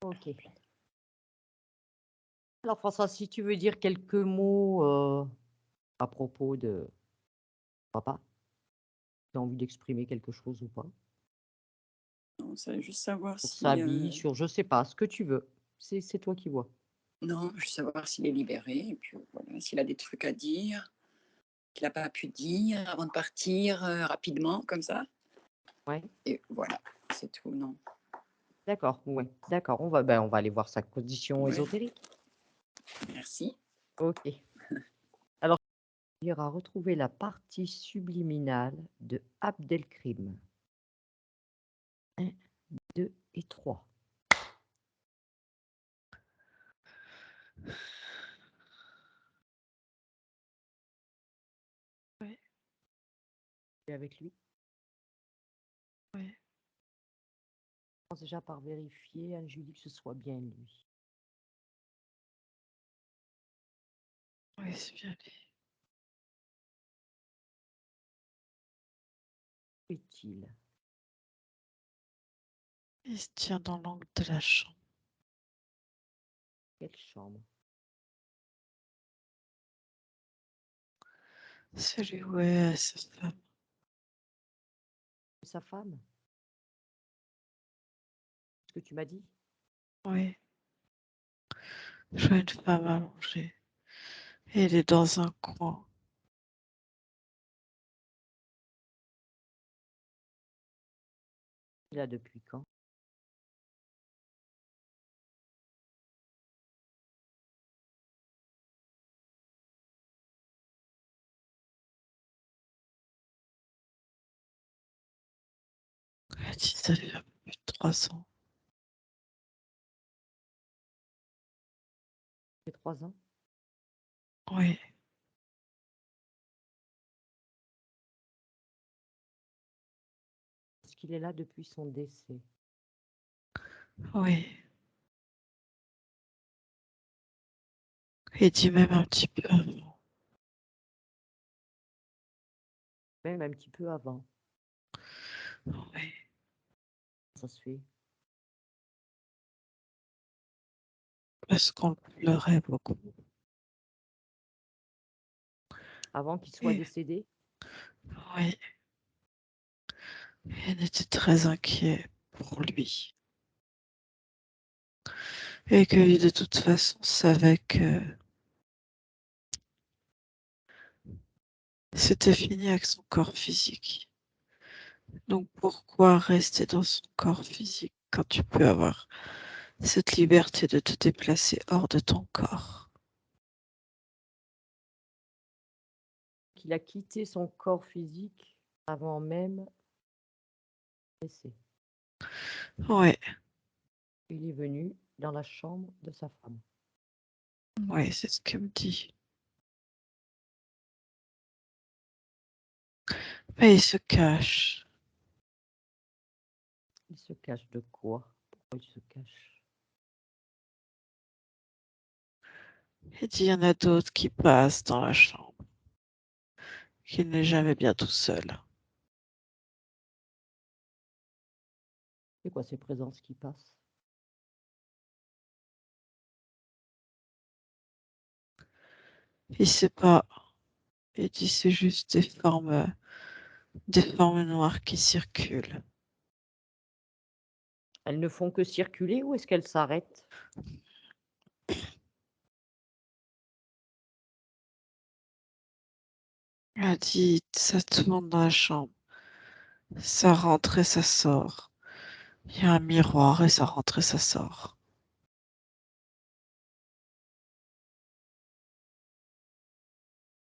OK. Alors François, si tu veux dire quelques mots, à propos de papa, tu as envie d'exprimer quelque chose ou pas? Non, ça juste savoir Sur sa si, vie, sur je sais pas, ce que tu veux. C'est toi qui vois. non, juste savoir s'il est libéré et puis voilà, s'il a des trucs à dire, qu'il a pas pu dire avant de partir, rapidement comme ça Ouais? et voilà, c'est tout, non. D'accord, ouais, d'accord, on va aller voir sa condition Ouais, ésotérique. merci. OK. Alors, il ira retrouver la partie subliminale de Abdelkrim. 1, 2 et 3. Ouais, Tu es avec lui? ouais, Commence déjà par vérifier, Anne-Julie, que ce soit bien lui. ouais, c'est bien lui. Où est-il? Il se tient dans l'angle de la chambre. Quelle chambre? Celui où est sa femme. Sa femme? Ce que tu m'as dit? Oui, je vois une femme allongée. Et elle est dans un coin. Il a depuis quand? Elle dit ça fait un peu plus de 3 ans. Ça fait 3 ans? Oui, Est-ce qu'il est là depuis son décès? oui. Il dit même un petit peu avant. Même un petit peu avant. Oui, Ça se fait? parce qu'on pleurait beaucoup. Avant qu'il soit Et décédé? oui, elle était très inquiet pour lui. Et que lui, de toute façon, savait que c'était fini avec son corps physique. Donc pourquoi rester dans son corps physique quand tu peux avoir cette liberté de te déplacer hors de ton corps? Qu'il a quitté son corps physique avant même le décès. Ouais, Il est venu dans la chambre de sa femme. ouais, c'est ce qu'elle me dit. Mais il se cache. Il se cache de quoi? Pourquoi il se cache? Il dit il y en a d'autres qui passent dans la chambre, qu'il n'est jamais bien tout seul. C'est quoi ces présences qui passent? Il sait pas. Il dit c'est juste des formes noires qui circulent. Elles ne font que circuler ou est-ce qu'elles s'arrêtent? Elle dit ça tourne dans la chambre, ça rentre et ça sort. Il y a un miroir et ça rentre et ça sort.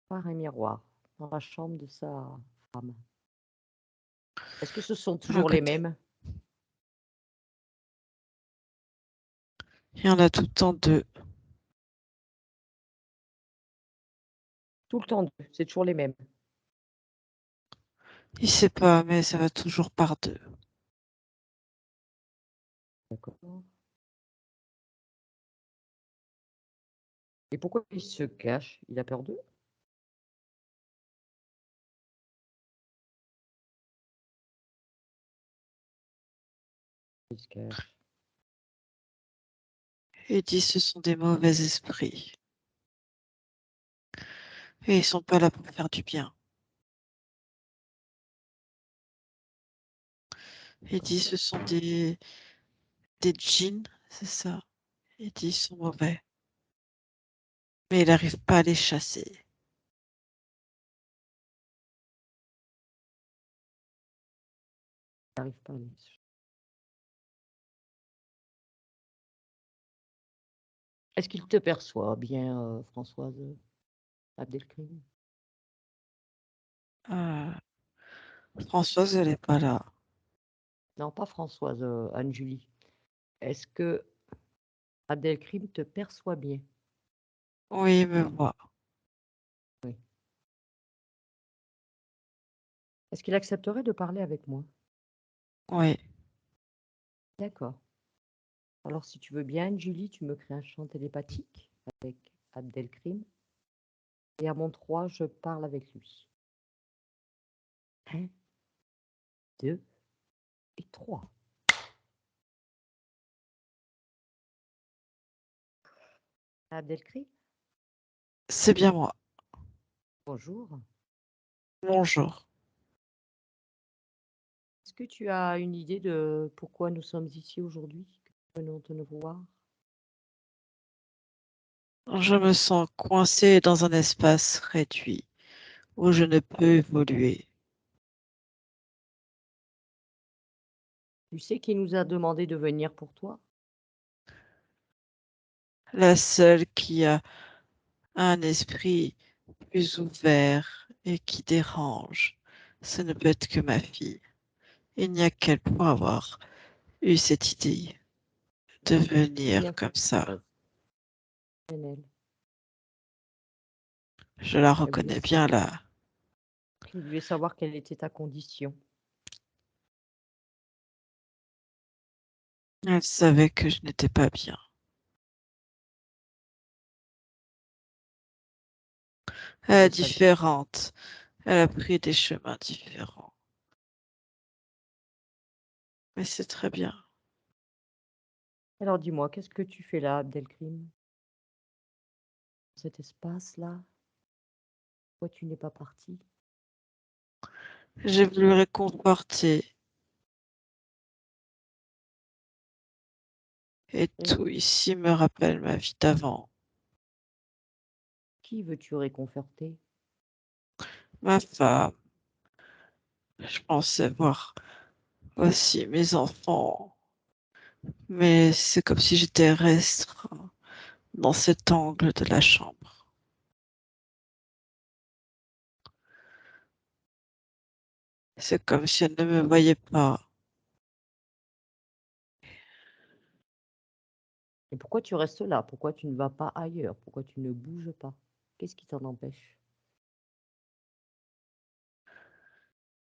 Par un miroir dans la chambre de sa femme. Est-ce que ce sont À toujours les côté. mêmes? Il y en a tout le temps 2. Tout le temps 2, c'est toujours les mêmes? Il sait pas, mais ça va toujours par 2. D'accord. Et pourquoi il se cache? Il a peur d'eux? Il se cache. et dit ce sont des mauvais esprits. Et ils sont pas là pour faire du bien. Il dit ce sont des djinns, c'est ça. Il dit ils sont mauvais. Mais il n'arrive pas à les chasser. J'arrive pas à les- Est-ce qu'il te perçoit bien, Françoise Abdelkrim? Françoise, elle est pas là. Non, pas Françoise, Anne-Julie. Est-ce que Abdelkrim te perçoit bien? Oui, il me voit. Oui. Est-ce qu'il accepterait de parler avec moi? Oui. D'accord. Alors, si tu veux bien, Anne-Julie, tu me crées un champ télépathique avec Abdelkrim. Et à mon 3, je parle avec lui. 1, 2 et 3. Abdelkrim, C'est bien moi. bonjour. Bonjour. Est-ce que tu as une idée de pourquoi nous sommes ici aujourd'hui? Que nous venons de nous voir? Je me sens coincée dans un espace réduit où je ne peux évoluer. Tu sais qui nous a demandé de venir pour toi? La seule qui a un esprit plus ouvert et qui dérange, ce ne peut être que ma fille. Il n'y a qu'elle pour avoir eu cette idée de venir Bien, comme ça. Françoise. Elle. Je la Elle voulait reconnais bien savoir, là. elle voulait savoir quelle était ta condition. Elle savait que je n'étais pas bien. Elle est Elle savait. différente. Elle a pris des chemins différents. Mais c'est très bien. Alors dis-moi, qu'est-ce que tu fais là, Abdelkrim? Cet espace-là? Pourquoi tu n'es pas parti? J'ai voulu réconforter et Et tout ici me rappelle ma vie d'avant. qui veux-tu réconforter? Ma femme, je pensais voir aussi mes enfants, mais c'est comme si j'étais restreint dans cet angle de la chambre. C'est comme si elle ne me voyait pas. Et pourquoi tu restes là? Pourquoi tu ne vas pas ailleurs? Pourquoi tu ne bouges pas? Qu'est-ce qui t'en empêche?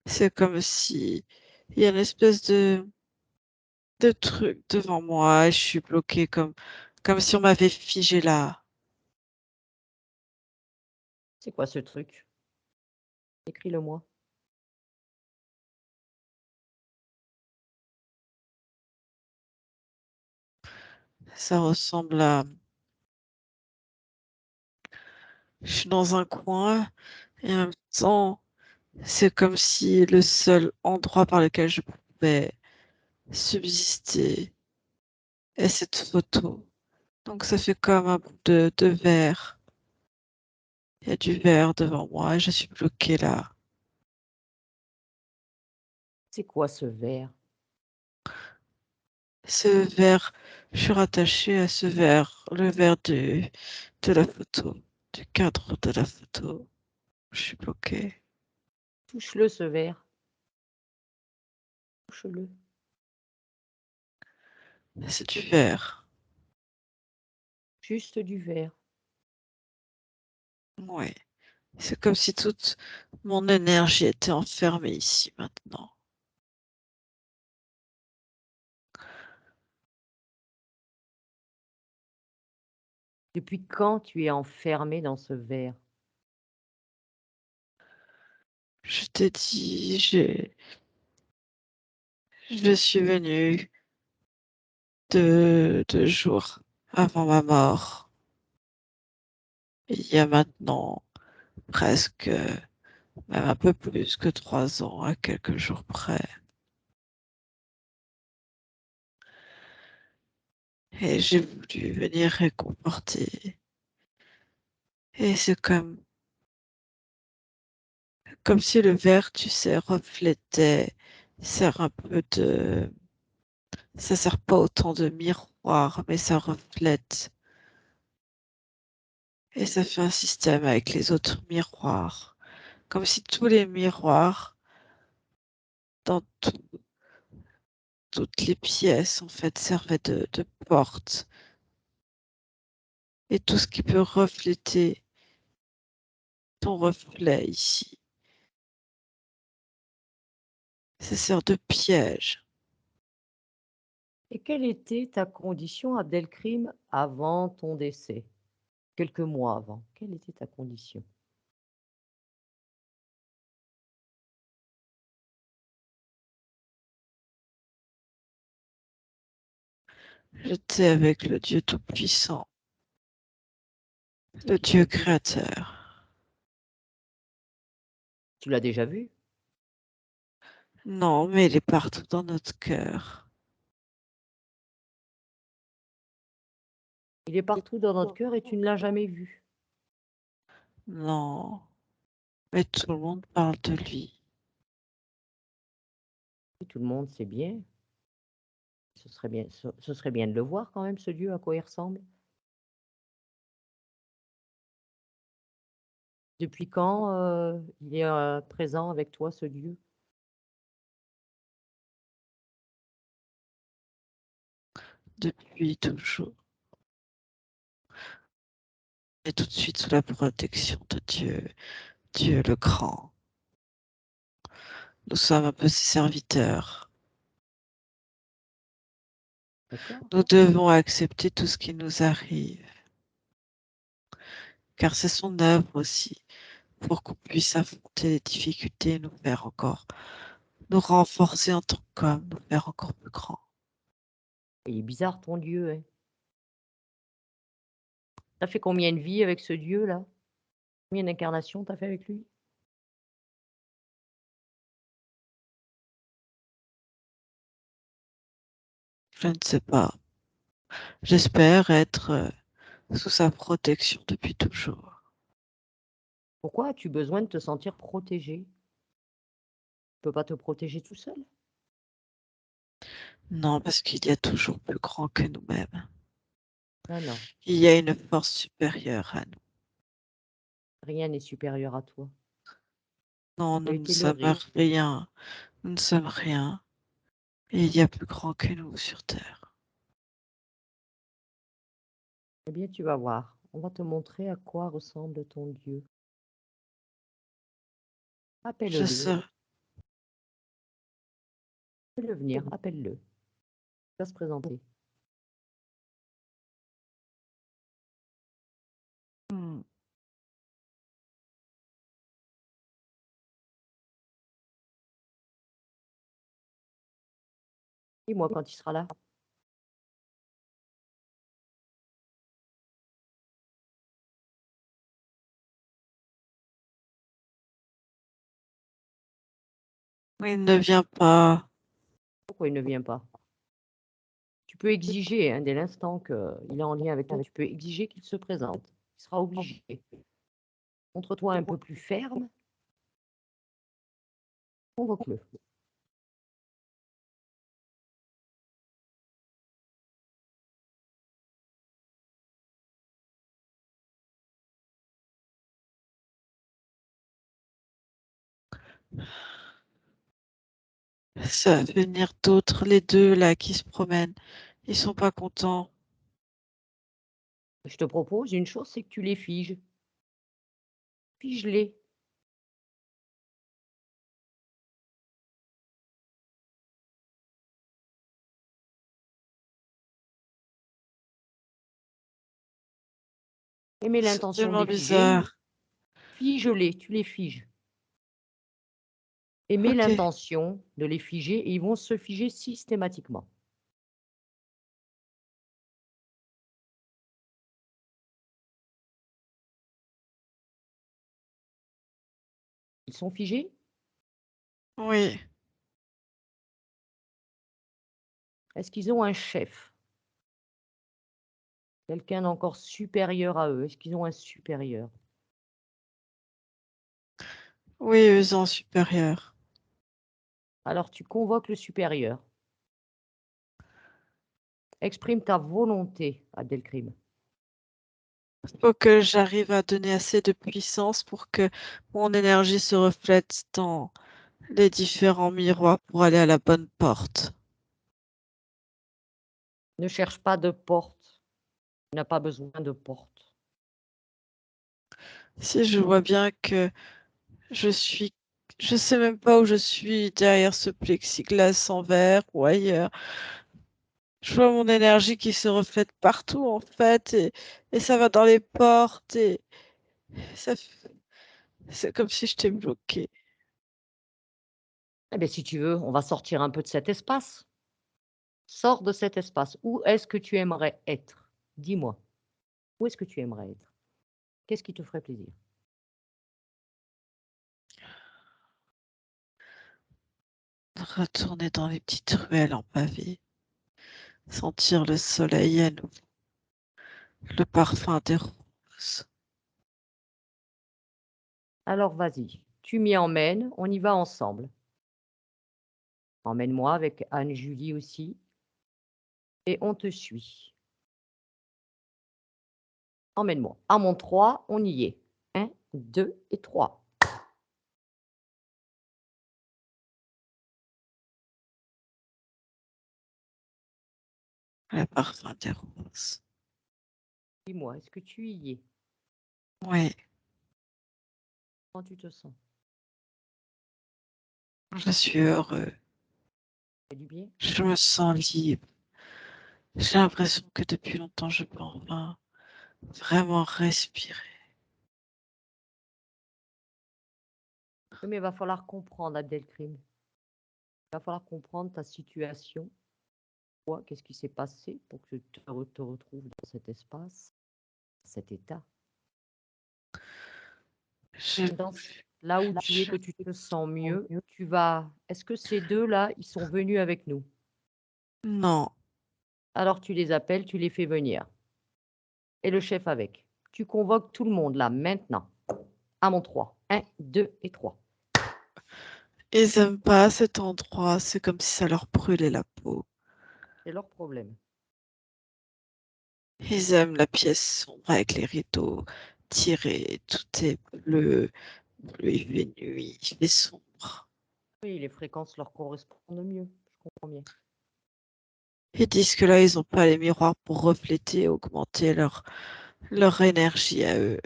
C'est comme si il y a une espèce de truc devant moi et je suis bloquée comme si on m'avait figé là. C'est quoi ce truc? Écris-le-moi. Ça ressemble à... Je suis dans un coin et en même temps, c'est comme si le seul endroit par lequel je pouvais subsister est cette photo. Donc ça fait comme un bout de verre. Il y a du verre devant moi et je suis bloquée là. C'est quoi ce verre? Ce verre, je suis rattachée à ce verre, le verre de la photo, du cadre de la photo. Je suis bloquée. Touche-le, ce verre. Touche-le. C'est du verre. Juste du verre. Oui. C'est comme si toute mon énergie était enfermée ici maintenant. Depuis quand tu es enfermé dans ce verre? Je t'ai dit, je suis venue 2 jours avant ma mort. Il y a maintenant presque, même un peu plus que 3 ans, à quelques jours près. Et j'ai voulu venir réconforter. Et c'est comme si le verre, tu sais, reflétait, sert un peu de, ça sert pas autant de miroir, mais ça reflète. Et ça fait un système avec les autres miroirs. Comme si tous les miroirs, dans toutes les pièces, en fait, servaient de porte. Et tout ce qui peut refléter ton reflet ici, ça sert de piège. Et quelle était ta condition, Abdelkrim, avant ton décès? Quelques mois avant, quelle était ta condition? J'étais avec le Dieu Tout-Puissant, le Dieu créateur. Tu l'as déjà vu? Non, mais il est partout dans notre cœur. Il est partout dans notre cœur et tu ne l'as jamais vu. Non, mais tout le monde parle de lui. Et tout le monde sait bien. Ce serait bien de le voir quand même, ce Dieu, à quoi il ressemble. Depuis quand il est présent avec toi, ce Dieu? Depuis toujours. Et tout de suite sous la protection de Dieu, Dieu le grand. Nous sommes un peu ses serviteurs. D'accord. Nous devons accepter tout ce qui nous arrive, car c'est son œuvre aussi, pour qu'on puisse affronter les difficultés et nous faire encore, nous renforcer en tant qu'hommes, nous faire encore plus grands. Il est bizarre ton Dieu, hein. T'as fait combien de vies avec ce Dieu-là? Combien d'incarnations t'as fait avec lui? Je ne sais pas. J'espère être sous sa protection depuis toujours. Pourquoi as-tu besoin de te sentir protégé? Tu peux pas te protéger tout seul? Non, parce qu'il y a toujours plus grand que nous-mêmes. Non, non, Il y a une force supérieure à nous. rien n'est supérieur à toi. Non, Tu as nous ne été sommes leurré. rien. Nous ne sommes rien. Et il y a plus grand que nous sur Terre. Eh bien, tu vas voir. On va te montrer à quoi ressemble ton Dieu. Je Appelle-le. serai... Fais-le venir, appelle-le. Il va se présenter. Hmm. Dis-moi quand il sera là. Il ne vient pas. Pourquoi il ne vient pas? Tu peux exiger, hein, dès l'instant qu'il est en lien avec toi, tu peux exiger qu'il se présente. Il sera obligé. Montre-toi un peu plus ferme. Convoque-le. Ça va venir d'autres, les deux là qui se promènent. Ils sont pas contents. Je te propose une chose, c'est que tu les figes. Fige-les. Et mets C'est l'intention de tellement les figer. bizarre. Fige-les, tu les figes. Et mets Ok. l'intention de les figer et ils vont se figer systématiquement. sont figés? Oui, Est-ce qu'ils ont un chef? Quelqu'un d'encore supérieur à eux? Est-ce qu'ils ont un supérieur? oui, eux en supérieur. Alors tu convoques le supérieur. Exprime ta volonté, Abdelkrim. Faut que j'arrive à donner assez de puissance pour que mon énergie se reflète dans les différents miroirs pour aller à la bonne porte. Ne cherche pas de porte. Tu n'as pas besoin de porte. Si je vois bien que je sais même pas où je suis derrière ce plexiglas en verre ou ailleurs. Je vois mon énergie qui se reflète partout en fait et ça va dans les portes et ça, c'est comme si j'étais bloquée. Eh bien, si tu veux, on va sortir un peu de cet espace. Sors de cet espace. Où est-ce que tu aimerais être? Dis-moi. Où est-ce que tu aimerais être? Qu'est-ce qui te ferait plaisir? Retourner dans les petites ruelles en pavé, sentir le soleil à nouveau, le parfum des roses. Alors vas-y, tu m'y emmènes, on y va ensemble. Emmène-moi avec Anne-Julie aussi, et on te suit. Emmène-moi. À mon 3, on y est. 1, 2 et 3. Le parfum des roses. Dis-moi, est-ce que tu y es? Oui, Comment tu te sens? je suis heureux. Ça fait du bien? Je me sens libre. J'ai l'impression que depuis longtemps je peux enfin vraiment respirer. Oui, mais il va falloir comprendre, Abdelkrim. Il va falloir comprendre ta situation. Toi, qu'est-ce qui s'est passé pour que tu te retrouves dans cet espace, cet état? J'ai Dans là où tu es, que tu te sens mieux, tu vas est-ce que ces 2 là, ils sont venus avec nous? Non, Alors tu les appelles, tu les fais venir et le chef avec. Tu convoques tout le monde là, maintenant, à mon 3. 1, 2 et 3. ils aiment pas cet endroit, c'est comme si ça leur brûlait la peau. C'est leur problème. Ils aiment la pièce sombre avec les rideaux tirés, tout est bleu, bleu il fait nuit, il fait sombre. Oui, les fréquences leur correspondent mieux, je comprends bien. Ils disent que là, ils ont pas les miroirs pour refléter et augmenter leur énergie à eux.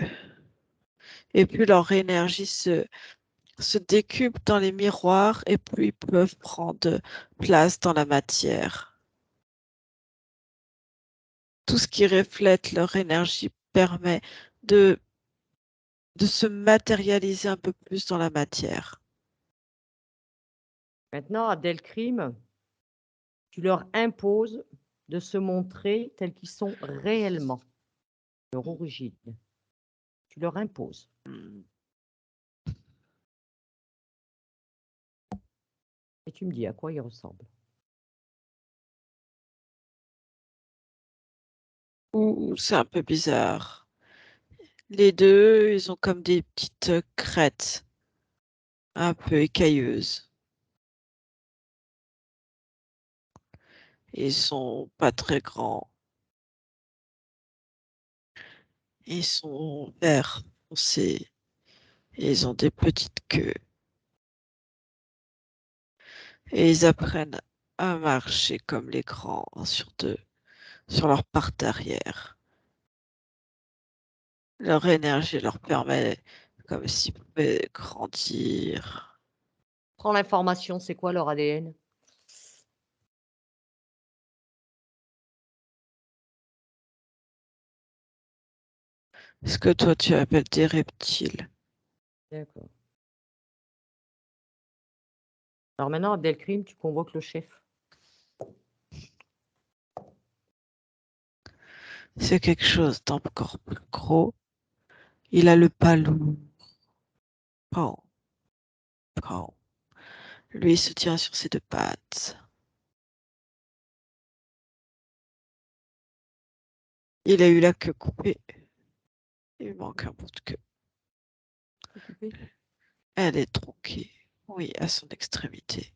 Et plus leur énergie se décuple dans les miroirs, et plus ils peuvent prendre place dans la matière. Tout ce qui reflète leur énergie permet de, de se matérialiser un peu plus dans la matière. Maintenant, Abdelkrim, tu leur imposes de se montrer tels qu'ils sont réellement, leur origine. Tu leur imposes. Et tu me dis à quoi ils ressemblent. Ouh, c'est un peu bizarre. Les deux, ils ont comme des petites crêtes, un peu écailleuses. Ils sont pas très grands. Ils sont verts foncés. Et ils ont des petites queues. Et ils apprennent à marcher comme les grands sur leur pattes arrière. Leur énergie leur permet, comme s'ils pouvaient grandir. Prends l'information, c'est quoi leur ADN? Ce que toi tu appelles des reptiles. D'accord. Alors maintenant, Abdelkrim, tu convoques le chef. C'est quelque chose d'encore plus gros. Il a le pas lourd. Oh. quand lui se tient sur ses deux pattes. Il a eu la queue coupée. Il lui manque un bout de queue. Coupé. Elle est tronquée, oui, à son extrémité.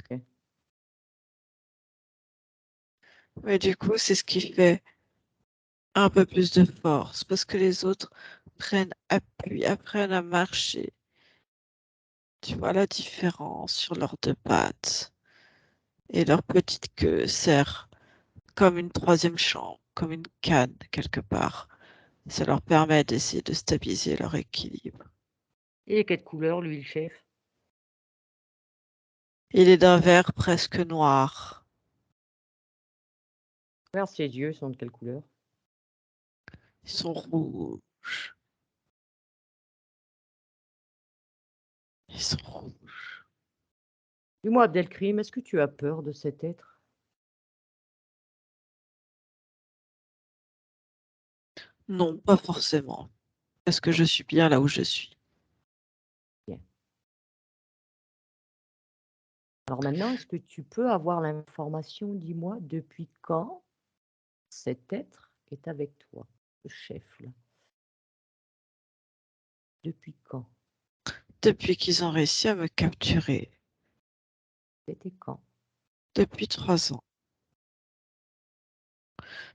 Ok. Mais du coup, c'est ce qui fait un peu plus de force, parce que les autres prennent appui, apprennent à marcher. Tu vois la différence sur leurs deux pattes. Et leur petite queue sert comme une troisième chambre, comme une canne quelque part. Ça leur permet d'essayer de stabiliser leur équilibre. Il est quelle couleur, lui, le chef? Il est d'un vert presque noir. Regarde, ses yeux sont de quelle couleur? Ils sont rouges. Ils sont rouges. Dis-moi, Abdelkrim, est-ce que tu as peur de cet être? Non, pas forcément. Parce que je suis bien là où je suis. Bien. Alors maintenant, est-ce que tu peux avoir l'information, dis-moi, depuis quand cet être est avec toi, le chef, là? Depuis quand? Depuis qu'ils ont réussi à me capturer. C'était quand? Depuis 3 ans.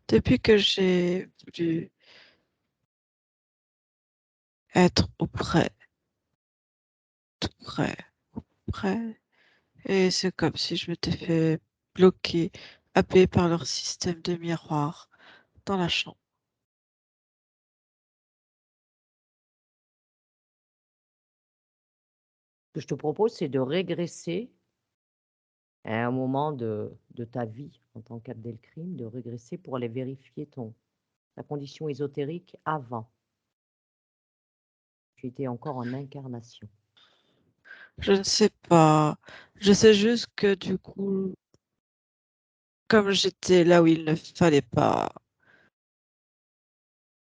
Depuis que j'ai voulu être auprès, tout près, près. Et c'est comme si je m'étais fait bloquer, happé par leur système de miroir dans la chambre. Ce que je te propose, c'est de régresser à un moment de ta vie en tant qu'Abdelkrim, de régresser pour aller vérifier ta condition ésotérique avant. Tu étais encore en incarnation. Je ne sais pas. Je sais juste que du coup, comme j'étais là où il ne fallait pas,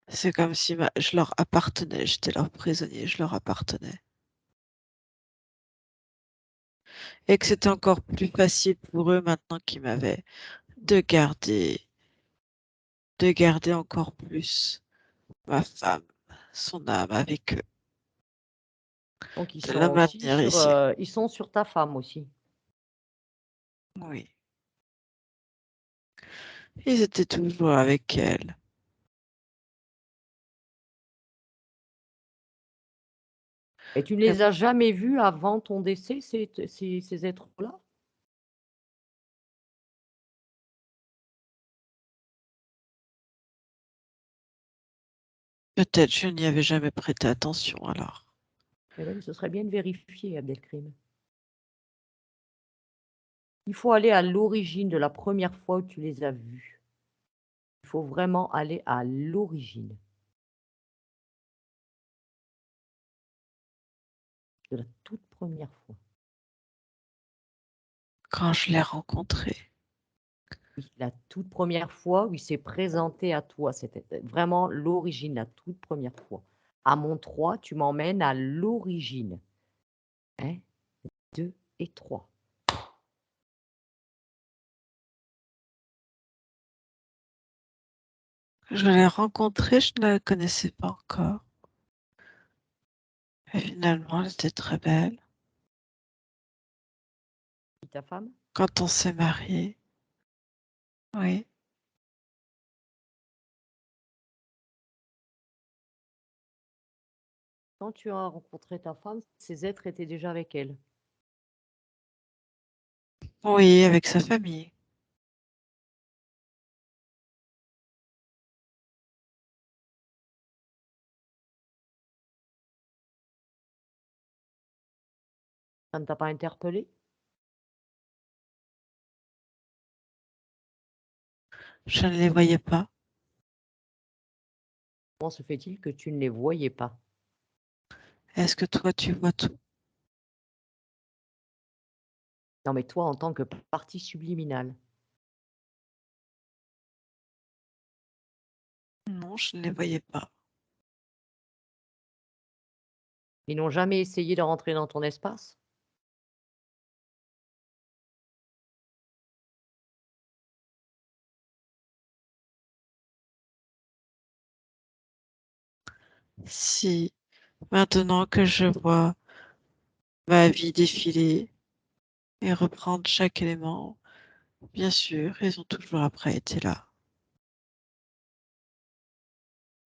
c'est comme si je leur appartenais, j'étais leur prisonnier, je leur appartenais. Et que c'était encore plus facile pour eux maintenant qu'ils m'avaient de garder encore plus ma femme, son âme avec eux, Donc ils de la sont aussi maintenir sur, ici. ils sont sur ta femme aussi. Oui. Ils étaient toujours avec elle. Et tu ne Et les as jamais vus avant ton décès, ces êtres-là? peut-être je n'y avais jamais prêté attention alors. Eh bien, ce serait bien de vérifier, Abdelkrim. Il faut aller à l'origine de la première fois où tu les as vus. Il faut vraiment aller à l'origine de la toute première fois. Quand je l'ai rencontré, Oui, la toute première fois où il s'est présenté à toi, c'était vraiment l'origine, la toute première fois. À mon 3, tu m'emmènes à l'origine. 1, 2 et 3. je l'ai rencontrée, je ne la connaissais pas encore. Et finalement, elle était très belle. Ta femme? Quand on s'est mariés, oui, Quand tu as rencontré ta femme, ces êtres étaient déjà avec elle. oui, avec sa famille. Ça ne t'a pas interpellé? Je ne les voyais pas. Comment se fait-il que tu ne les voyais pas? Est-ce que toi, tu vois tout? Non, mais toi, en tant que partie subliminale. Non, je ne les voyais pas. Ils n'ont jamais essayé de rentrer dans ton espace? Si, maintenant que je vois ma vie défiler et reprendre chaque élément, bien sûr, ils ont toujours après été là.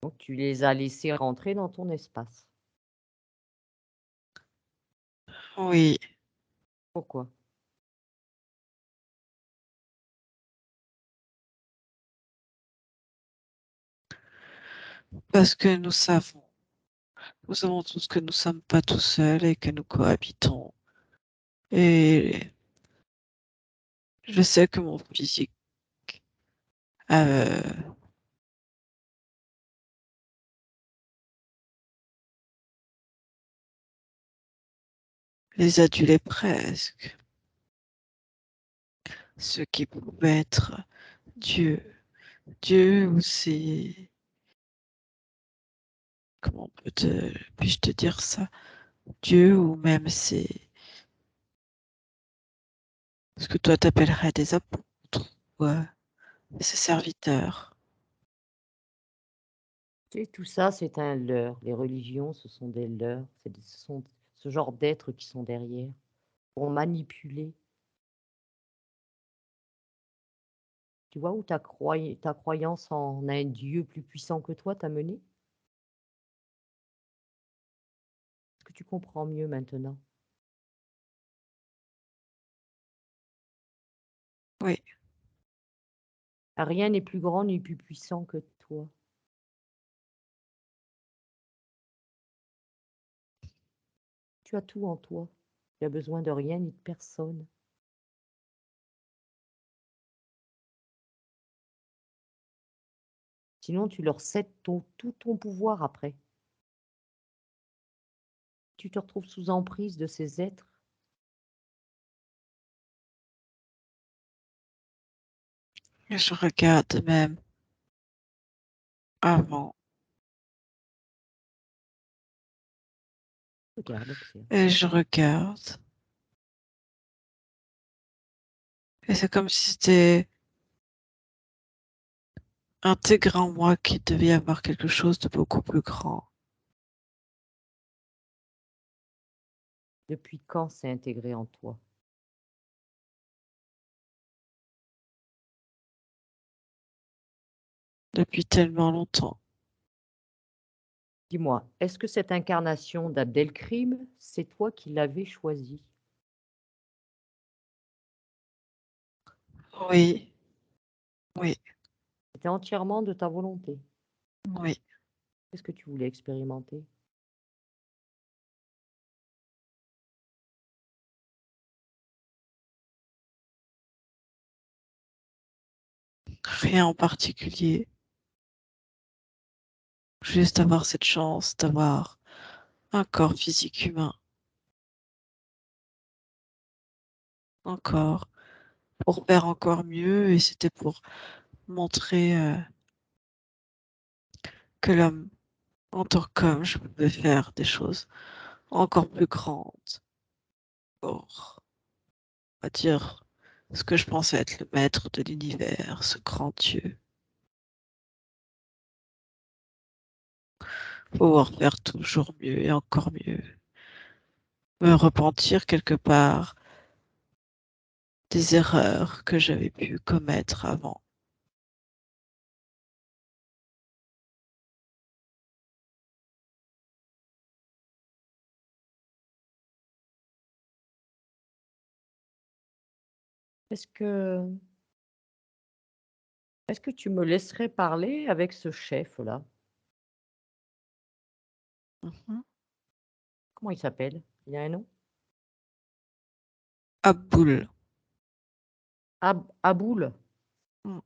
Donc tu les as laissés rentrer dans ton espace. Oui, Pourquoi? parce que nous savons tous que nous sommes pas tout seuls et que nous cohabitons. Et je sais que mon physique euh, les adulait presque, ce qui pouvait être Dieu. Dieu ou c'est... Comment puis-je te dire ça? Dieu ou même c'est ce que toi t'appellerais des apôtres ou ses serviteurs. Tu sais, tout ça, c'est un leurre. Les religions, ce sont des leurres. Ce sont ce genre d'êtres qui sont derrière pour manipuler. Tu vois où ta croyance en un Dieu plus puissant que toi t'a mené? Est-ce que tu comprends mieux maintenant? Oui, Rien n'est plus grand ni plus puissant que toi. Tu as tout en toi. Tu as besoin de rien ni de personne. Sinon, tu leur cèdes tout ton pouvoir après. Tu te retrouves sous emprise de ces êtres. et je regarde même avant Regarde, observe. et je regarde. Et c'est comme si c'était intégré en moi qu'il devait y avoir quelque chose de beaucoup plus grand. Depuis quand c'est intégré en toi? Depuis tellement longtemps. Dis-moi, est-ce que cette incarnation d'Abdelkrim, c'est toi qui l'avais choisie? Oui, oui, C'était entièrement de ta volonté. oui. Qu'est-ce que tu voulais expérimenter? Rien en particulier. Juste avoir cette chance d'avoir un corps physique humain. Encore. Pour faire encore mieux et c'était pour montrer que l'homme, en tant qu'homme, je pouvais faire des choses encore plus grandes pour, on va dire, ce que je pensais être le maître de l'univers, ce grand Dieu. Pouvoir faire toujours mieux et encore mieux. Me repentir quelque part des erreurs que j'avais pu commettre avant. Est-ce que, est-ce que tu me laisserais parler avec ce chef-là? Mhm. Comment il s'appelle? Il a un nom? Aboul. Aboul? Mm.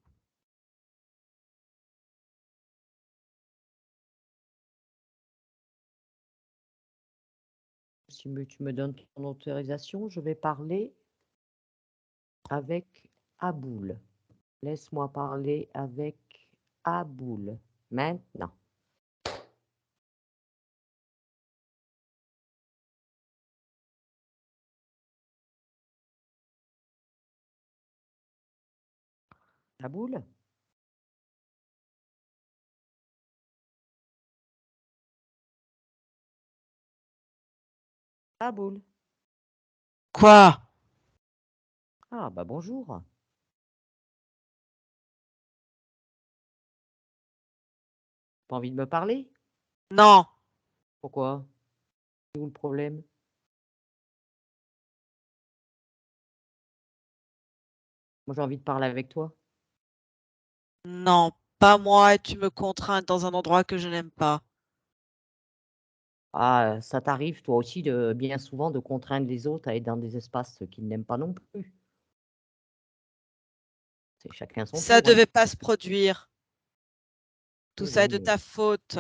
Si tu me donnes ton autorisation, je vais parler avec Aboul. Laisse-moi parler avec Aboul. Maintenant. La boule? La boule. Quoi? Ah bah bonjour. Pas envie de me parler? Non, Pourquoi? C'est où le problème? Moi j'ai envie de parler avec toi. non, pas moi, et tu me contrains dans un endroit que je n'aime pas. Ah, ça t'arrive toi aussi de bien souvent de contraindre les autres à être dans des espaces qu'ils n'aiment pas non plus. C'est chacun son Ça tour, hein. devait pas se produire. Tout Oui, ça est oui, de mais ta faute.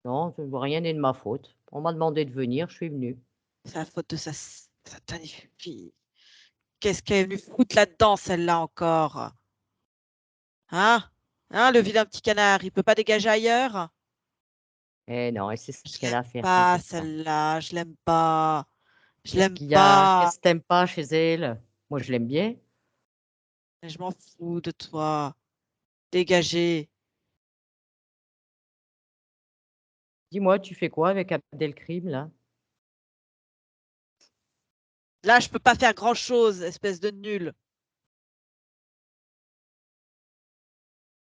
non, rien n'est de ma faute. On m'a demandé de venir, je suis venu. C'est la faute de sa satanée fille. Qu'est-ce qu'elle est venue foutre là-dedans, celle-là encore? Hein? Hein, le vilain petit canard, il peut pas dégager ailleurs? Eh non, et c'est ce Je qu'elle l'aime a à faire, pas, t'inquiète pas. celle-là, je l'aime pas. Je Qu'est-ce l'aime qu'il y a? pas. Qu'est-ce que tu pas chez elle? Moi, je l'aime bien. Je m'en fous de toi. Dégagez. Dis-moi, tu fais quoi avec Abdelkrim, là? Là, je peux pas faire grand-chose, espèce de nul.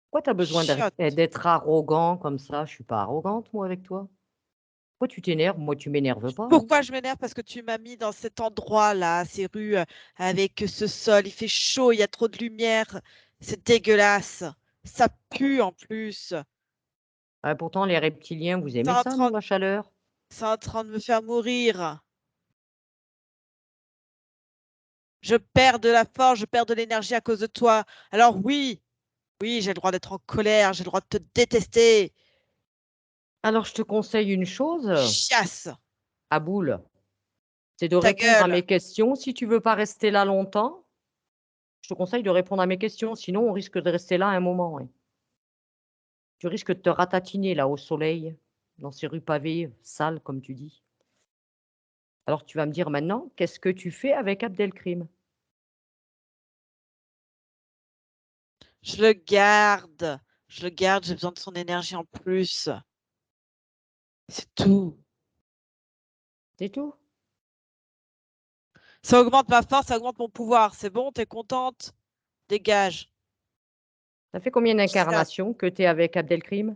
Pourquoi tu as besoin Chiotte. d'être arrogant comme ça? Je suis pas arrogante, moi, avec toi. Pourquoi tu t'énerves? Moi, tu m'énerves pas, hein. Pourquoi je m'énerve? Parce que tu m'as mis dans cet endroit-là, ces rues, avec ce sol. Il fait chaud, il y a trop de lumière. C'est dégueulasse. Ça pue en plus. Ah, pourtant, les reptiliens, vous C'est aimez en ça, train, non, la chaleur? c'est en train de me faire mourir. Je perds de la force, je perds de l'énergie à cause de toi. Alors oui, oui, j'ai le droit d'être en colère, j'ai le droit de te détester. Alors, je te conseille une chose, Chiasse, Aboul, c'est de ta répondre à gueule. mes questions. Si tu veux pas rester là longtemps, je te conseille de répondre à mes questions, sinon on risque de rester là un moment, ouais. Tu risques de te ratatiner là au soleil, dans ces rues pavées, sales comme tu dis. Alors tu vas me dire maintenant, qu'est-ce que tu fais avec Abdelkrim? Je le garde. Je le garde, j'ai besoin de son énergie en plus. C'est tout. C'est tout? Ça augmente ma force, ça augmente mon pouvoir. C'est bon, t'es contente? Dégage. Ça fait combien Chiasse. d'incarnations que tu es avec Abdelkrim?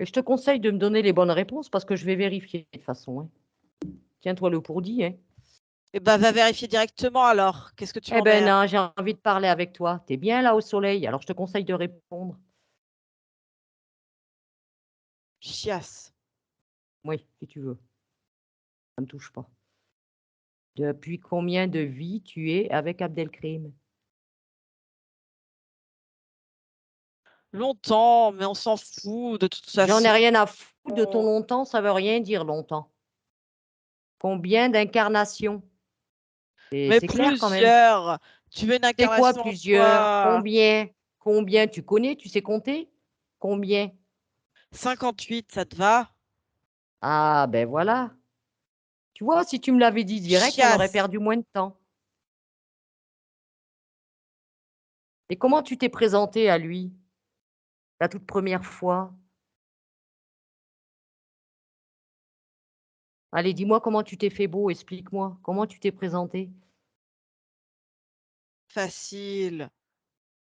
Et je te conseille de me donner les bonnes réponses parce que je vais vérifier de toute façon, hein. Tiens-toi le pour dit, hein. Eh ben, va vérifier directement alors. Qu'est-ce que tu Eh ben m'emmerdes? non, j'ai envie de parler avec toi. Tu es bien là au soleil, alors je te conseille de répondre. Chiasse. Oui, si tu veux. Ça me touche pas. Depuis combien de vies tu es avec Abdelkrim? Longtemps, mais on s'en fout de toute J'en ai façon. rien à foutre de ton longtemps, ça veut rien dire longtemps. Combien d'incarnations? Mais C'est clair quand même. plusieurs. Tu veux une C'est quoi incarnation en plusieurs? quoi? Combien? Combien? Tu connais? Tu sais compter? Combien? 58, ça te va? Ah ben voilà. Tu vois, si tu me l'avais dit direct, on aurait Chiasse. perdu moins de temps. Et comment tu t'es présenté à lui la toute première fois? Allez, dis-moi comment tu t'es fait beau, explique-moi. Comment tu t'es présenté? Facile.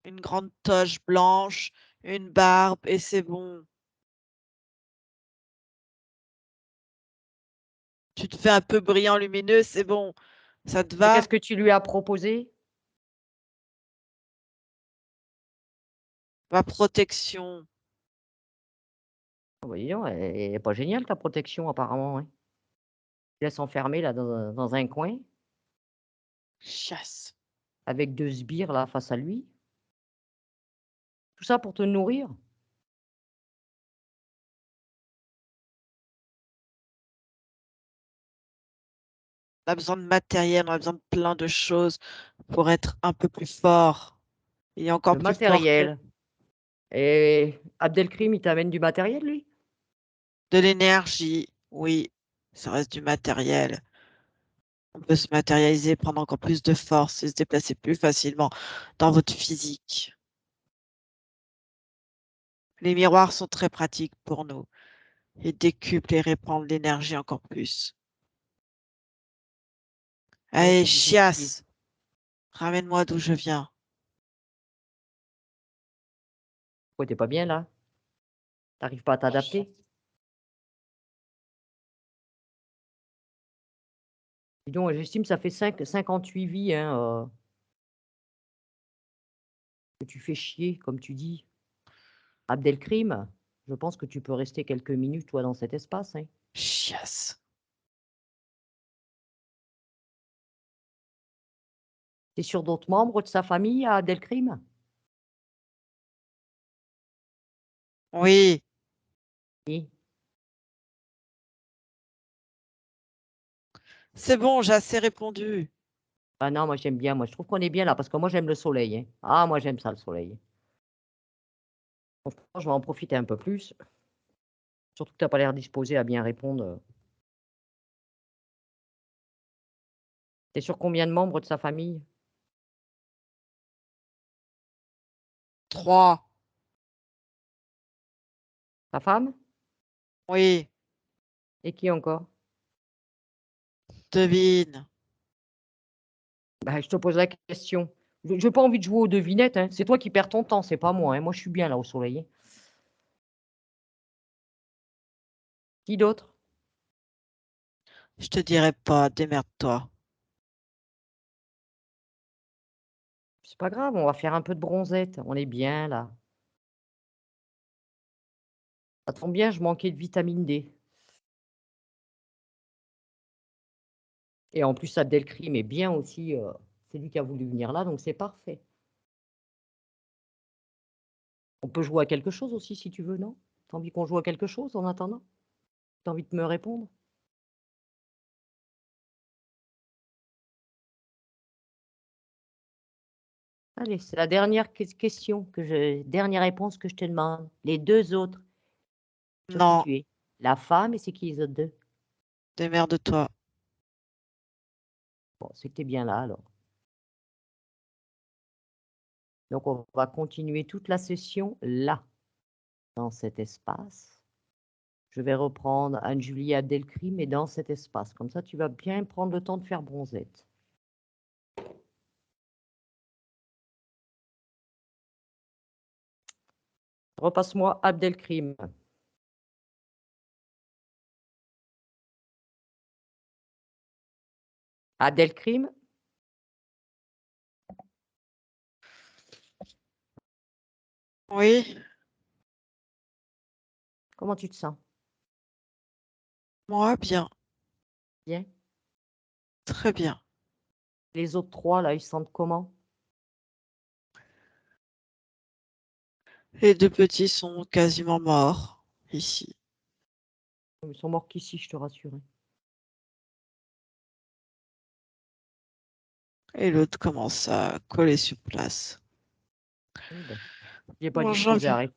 Une grande toche blanche, une barbe et c'est bon. Tu te fais un peu brillant, lumineux, c'est bon. Ça te Et va? qu'est-ce que tu lui as proposé? Ma protection. Ah bah dis donc, elle est pas géniale ta protection apparemment, hein. Tu laisses enfermer là dans un coin Chasse. avec 2 sbires là face à lui. Tout ça pour te nourrir? On a besoin de matériel, on a besoin de plein de choses pour être un peu plus fort. Il est encore Le plus fort que matériel. Et Abdelkrim, il t'amène du matériel lui? de l'énergie. Oui, ça reste du matériel. On peut se matérialiser, prendre encore plus de force et se déplacer plus facilement dans votre physique. Les miroirs sont très pratiques pour nous. Ils décuplent et répandent l'énergie encore plus. Ouais, Allez, c'est difficile. chiasse! Ramène-moi d'où je viens. Pourquoi t'es pas bien là? T'arrives pas à t'adapter? Dis donc, j'estime que ça fait 58 vies, hein, que tu fais chier, comme tu dis. Abdelkrim, je pense que tu peux rester quelques minutes, toi, dans cet espace, hein. Chiasse. Tu es sur d'autres membres de sa famille à Abdelkrim? Oui, Oui. c'est bon, j'ai assez répondu. Ah non, moi j'aime bien, moi je trouve qu'on est bien là, parce que moi j'aime le soleil, hein. Ah, moi j'aime ça le soleil. Franchement, je vais en profiter un peu plus, surtout que tu as pas l'air disposé à bien répondre. Tu es sur combien de membres de sa famille? 3. Ta femme? Oui, Et qui encore? devine. Bah, je te pose la question. J'ai pas envie de jouer aux devinettes, hein. C'est toi qui perds ton temps, c'est pas moi, hein. Moi je suis bien là au soleil, hein. Qui d'autre? Je te dirai pas, démerde-toi. C'est pas grave, on va faire un peu de bronzette, on est bien là. Ça tombe bien, je manquais de vitamine D. Et en plus, Abdelkrim est bien aussi, c'est lui qui a voulu venir là, donc c'est parfait. On peut jouer à quelque chose aussi si tu veux, non? Tu as envie qu'on joue à quelque chose en attendant? Tu as envie de me répondre? Allez, c'est la dernière question dernière réponse que je te demande. Les 2 autres, sur qui Non, tu es? La femme et c'est qui les autres 2? démerde-toi. Bon, c'est que tu es bien là alors. Donc on va continuer toute la session là, dans cet espace. Je vais reprendre Anne-Julie Abdelkrim et dans cet espace. Comme ça, tu vas bien prendre le temps de faire bronzette. Repasse-moi Abdelkrim. Abdelkrim, Oui, comment tu te sens? moi, bien. Bien? Très bien. Les autres 3 là, ils se sentent comment? Les 2 petits sont quasiment morts, ici. Ils sont morts qu'ici, je te rassure, hein. Et l'autre commence à coller sur place. Oui, ben, il est pas Bon, disposé à arrêter.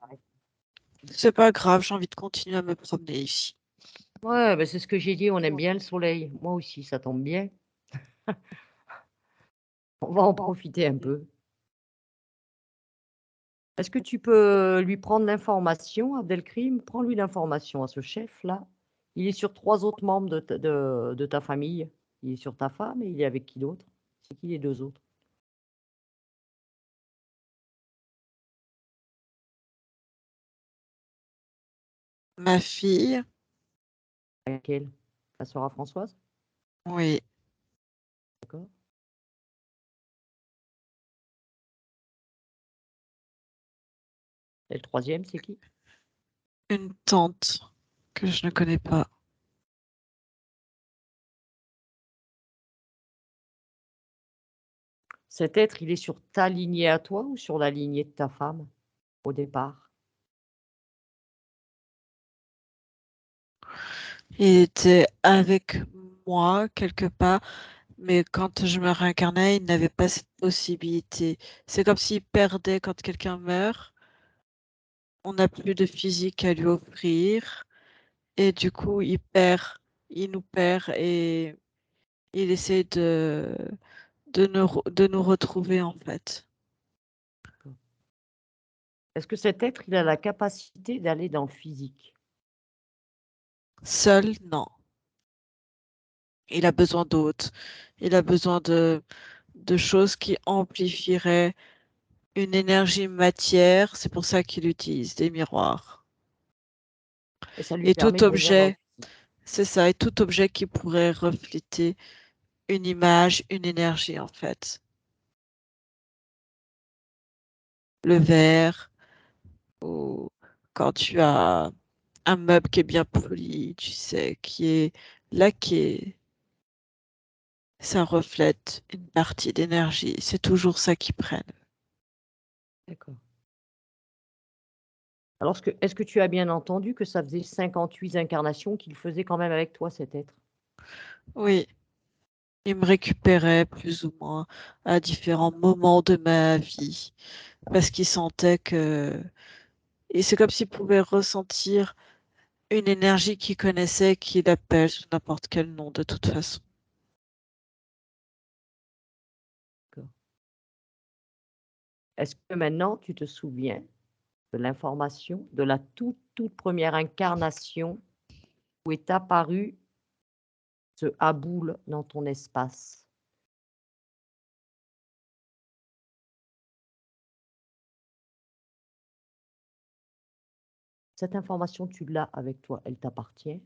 c'est pas grave, j'ai envie de continuer à me promener ici. Ouais, ben, c'est ce que j'ai dit, on aime bien le soleil. Moi aussi, ça tombe bien. On va en profiter un peu. Est-ce que tu peux lui prendre l'information, Abdelkrim? Prends-lui l'information à ce chef-là. Il est sur 3 autres membres de ta famille. Il est sur ta femme et il est avec qui d'autre? C'est qui les 2 autres? Ma fille, Laquelle? Ta sœur à Françoise? oui, D'accord. Et le 3e, c'est qui? une tante que je ne connais pas. Cet être, il est sur ta lignée à toi ou sur la lignée de ta femme, au départ? Il était avec moi quelque part, mais quand je me réincarnais, il n'avait pas cette possibilité. C'est comme s'il perdait quand quelqu'un meurt. On n'a plus de physique à lui offrir et du coup, il nous perd et il essaie de nous retrouver, en fait. Est-ce que cet être, il a la capacité d'aller dans le physique? Seul, non. Il a besoin d'autres. Il a besoin de choses qui amplifieraient une énergie matière. C'est pour ça qu'il utilise des miroirs. Et ça lui Et permet tout de venir dans le objet, physique. c'est ça, et tout objet qui pourrait refléter une image, une énergie, en fait. Le verre, ou quand tu as un meuble qui est bien poli, tu sais, qui est laqué, ça reflète une partie d'énergie. C'est toujours ça qu'ils prennent. D'accord. Alors, est-ce que tu as bien entendu que ça faisait 58 incarnations qu'il faisait quand même avec toi, cet être? Oui, ils me récupéraient plus ou moins à différents moments de ma vie parce qu'ils sentaient que... Et c'est comme s'ils pouvaient ressentir une énergie qu'ils connaissaient, qu'ils appellent sous n'importe quel nom de toute façon. D'accord. Est-ce que maintenant tu te souviens de l'information de la toute première incarnation où est apparu ce Aboul dans ton espace? Cette information, tu l'as avec toi, elle t'appartient.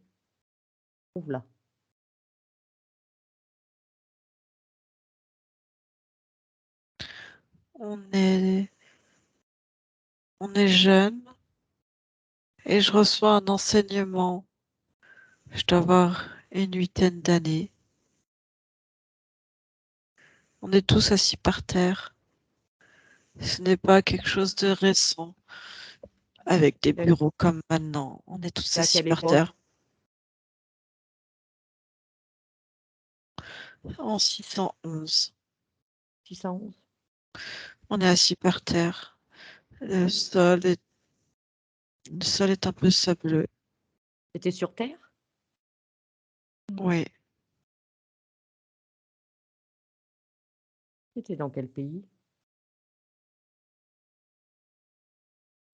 Trouve-la. On est, on est jeune et je reçois un enseignement. Je dois avoir une huitaine d'années. On est tous assis par terre. Ce n'est pas quelque chose de récent avec des C'est bureaux comme maintenant. On est tous à assis quelle par époque? terre. En 611, 611? on est assis par terre. Le sol est un peu sableux. C'était sur Terre? Oui, C'était dans quel pays?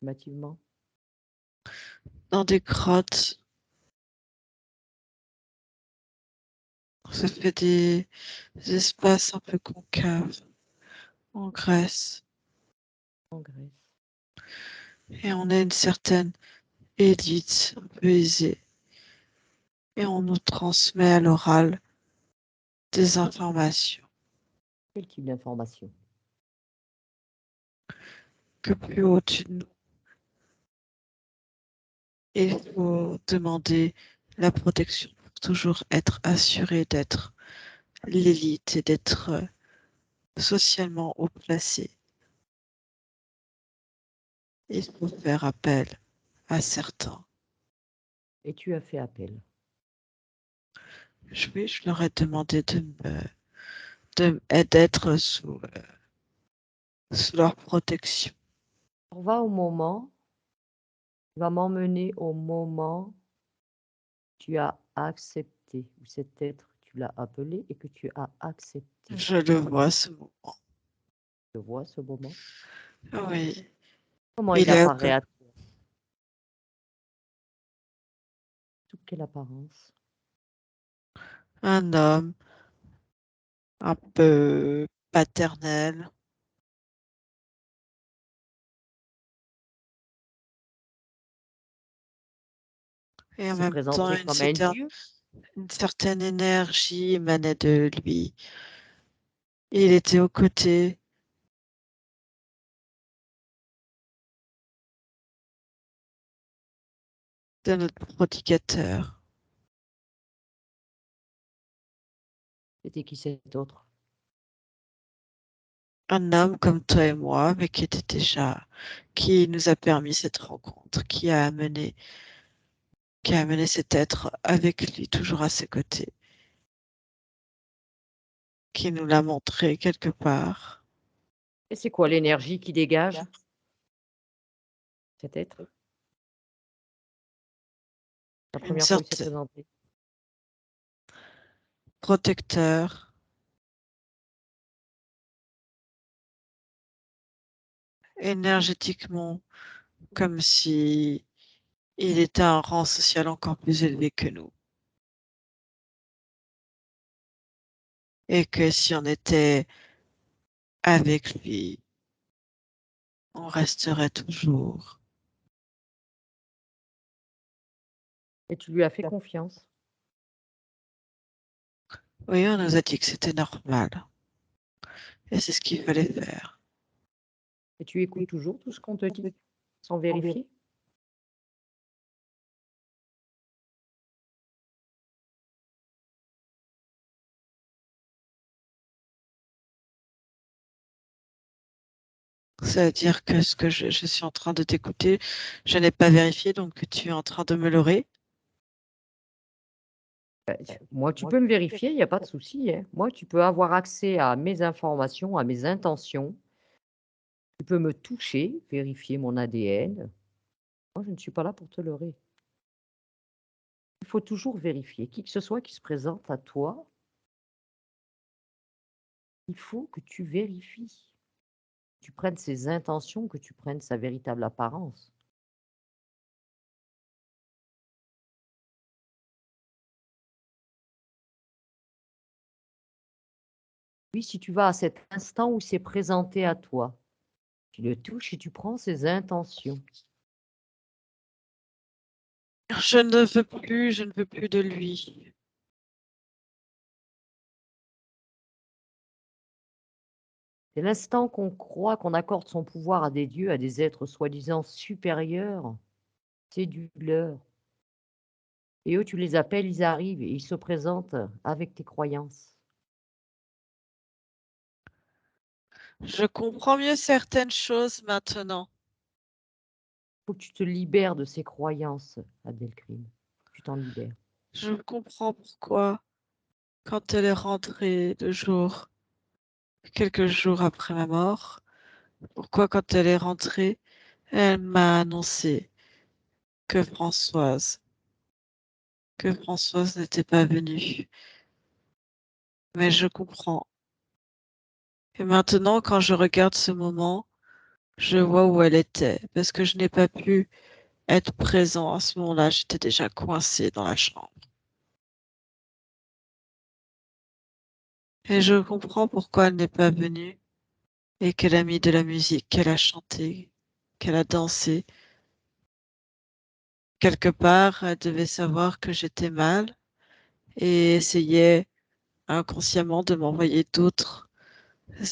Relativement. dans des grottes. Ça fait des espaces un peu concaves en Grèce. En Grèce. Et on a une certaine élite un peu aisée. Et on nous transmet à l'oral des informations Quel type d'information? que plus au-dessus de nous. Et il faut demander la protection pour toujours être assuré d'être l'élite et d'être socialement haut placé. Il faut faire appel à certains. Et tu as fait appel. Oui, je leur ai demandé d'être sous leur protection. On va au moment, tu vas m'emmener au moment où tu as accepté, où cet être, tu l'as appelé et que tu as accepté. Je le vois ce moment. Je vois ce moment. Oui, Comment il il est apparaît à toi? Sous quelle apparence? un homme un peu paternel. Et Il en s'est même temps, présenté comme un dieu? une certaine énergie émanait de lui. Il était aux côtés de notre prédicateur. C'était qui cet autre? Un homme comme toi et moi, mais qui nous a permis cette rencontre, qui a amené cet être avec lui, toujours à ses côtés, qui nous l'a montré quelque part. Et c'est quoi l'énergie qui dégage cet être? La Une première fois où il s'est certaine, présenté? protecteur, énergétiquement, comme si il était à un rang social encore plus élevé que nous. Et que si on était avec lui, on resterait toujours. Et tu lui as fait confiance. Oui, on nous a dit que c'était normal. Et c'est ce qu'il fallait faire. Et tu écoutes toujours tout ce qu'on te dit, sans vérifier. C'est-à-dire que ce que je suis en train de t'écouter, je n'ai pas vérifié, donc tu es en train de me leurrer. Moi, tu peux me vérifier, il n'y a pas de souci, hein. Moi, tu peux avoir accès à mes informations, à mes intentions. Tu peux me toucher, vérifier mon ADN. Moi, je ne suis pas là pour te leurrer. Il faut toujours vérifier. Qui que ce soit qui se présente à toi, il faut que tu vérifies. Tu prennes ses intentions, que tu prennes sa véritable apparence. Oui, si tu vas à cet instant où c'est présenté à toi, tu le touches et tu prends ses intentions. Je ne veux plus de lui. Dès l'instant qu'on croit qu'on accorde son pouvoir à des dieux, à des êtres soi-disant supérieurs, c'est du leurre. Et eux, tu les appelles, ils arrivent et ils se présentent avec tes croyances. Je comprends mieux certaines choses maintenant. Il faut que tu te libères de ces croyances, Abdelkrim. Tu t'en libères. Je comprends pourquoi, quand elle est rentrée quelques jours après ma mort, pourquoi quand elle est rentrée, elle m'a annoncé que Françoise n'était pas venue. Mais je comprends. Et maintenant, quand je regarde ce moment, je vois où elle était, parce que je n'ai pas pu être présent à ce moment-là. J'étais déjà coincée dans la chambre. Et je comprends pourquoi elle n'est pas venue et qu'elle a mis de la musique, qu'elle a chanté, qu'elle a dansé. Quelque part, elle devait savoir que j'étais mal et essayait inconsciemment de m'envoyer d'autres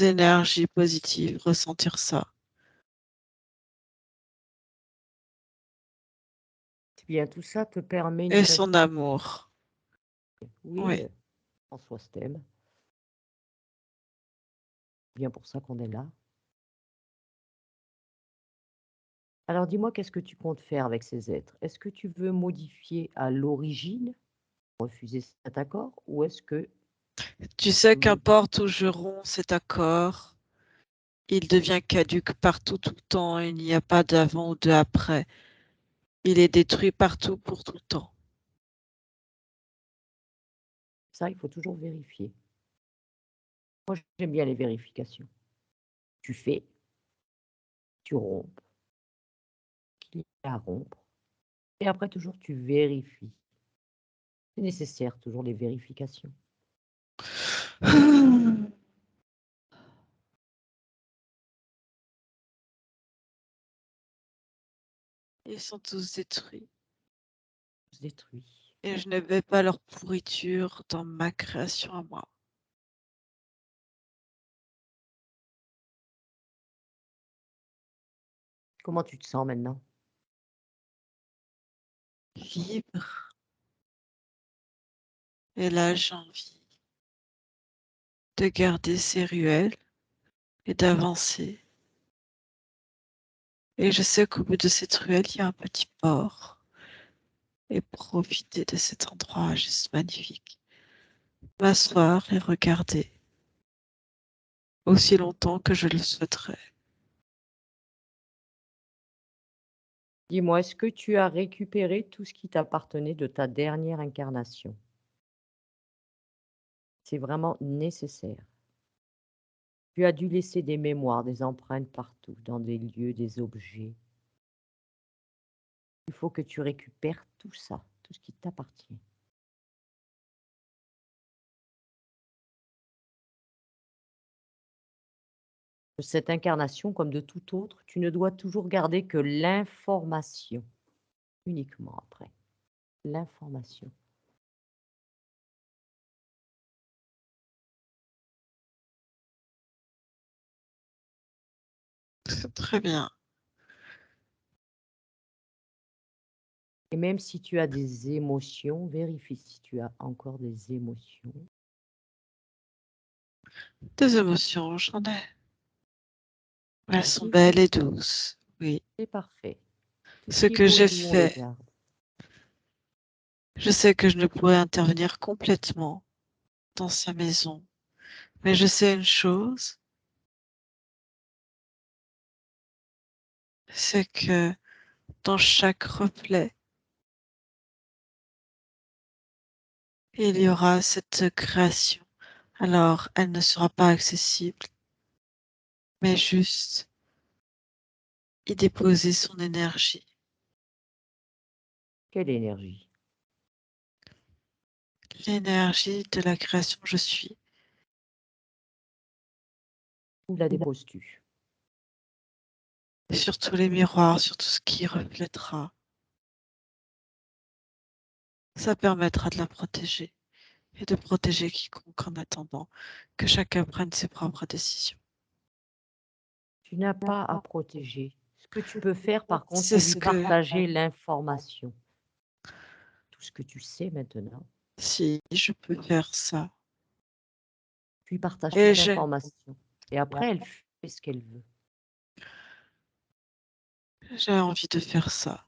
énergies positives, ressentir ça. Eh bien, tout ça te permet une Et son amour. Oui, Oui. François t'aime. C'est bien pour ça qu'on est là. Alors dis-moi, qu'est-ce que tu comptes faire avec ces êtres? Est-ce que tu veux modifier à l'origine, refuser cet accord, ou est-ce que Tu sais qu'importe où je romps cet accord, il devient caduque partout, tout le temps. Il n'y a pas d'avant ou de après. Il est détruit partout pour tout le temps. ça, il faut toujours vérifier. Moi, j'aime bien les vérifications. Tu fais, tu rompes, qu'il y a à rompre, et après, toujours, tu vérifies. C'est nécessaire, toujours les vérifications. Ils sont tous détruits. Détruit. Et je ne vais pas leur pourriture dans ma création à moi. Comment tu te sens maintenant? Libre. Et là, j'ai envie de garder ces ruelles et d'avancer. Et je sais qu'au bout de cette ruelle, il y a un petit port. Et profiter de cet endroit juste magnifique. M'asseoir et regarder aussi longtemps que je le souhaiterais. Dis-moi, est-ce que tu as récupéré tout ce qui t'appartenait de ta dernière incarnation? C'est vraiment nécessaire. Tu as dû laisser des mémoires, des empreintes partout, dans des lieux, des objets. Il faut que tu récupères tout ça, tout ce qui t'appartient. De cette incarnation, comme de toute autre, tu ne dois toujours garder que l'information, uniquement après. L'information. C'est très bien. Et même si tu as des émotions, vérifie si tu as encore des émotions. Des émotions, j'en ai. Elles sont Vas-y, belles et douces. Oui. c'est parfait. Tout ce Ce qui est que beau et j'ai doux, on le fait, garde. je sais que je ne pourrais intervenir complètement dans sa maison. Mais je sais une chose, c'est que dans chaque reflet, il y aura cette création. Alors, elle ne sera pas accessible, mais juste y déposer son énergie. Quelle énergie? L'énergie de la création je suis. Où la déposes-tu? Sur tous les miroirs, sur tout ce qui reflètera. Ça permettra de la protéger et de protéger quiconque en attendant que chacun prenne ses propres décisions. Tu n'as pas à protéger. Ce que tu peux faire, par contre, C'est c'est ce lui que, partager l'information. Tout ce que tu sais maintenant, si je peux faire ça, tu lui partages et toute l'information. Et après, elle fait ce qu'elle veut. j'ai envie de faire ça.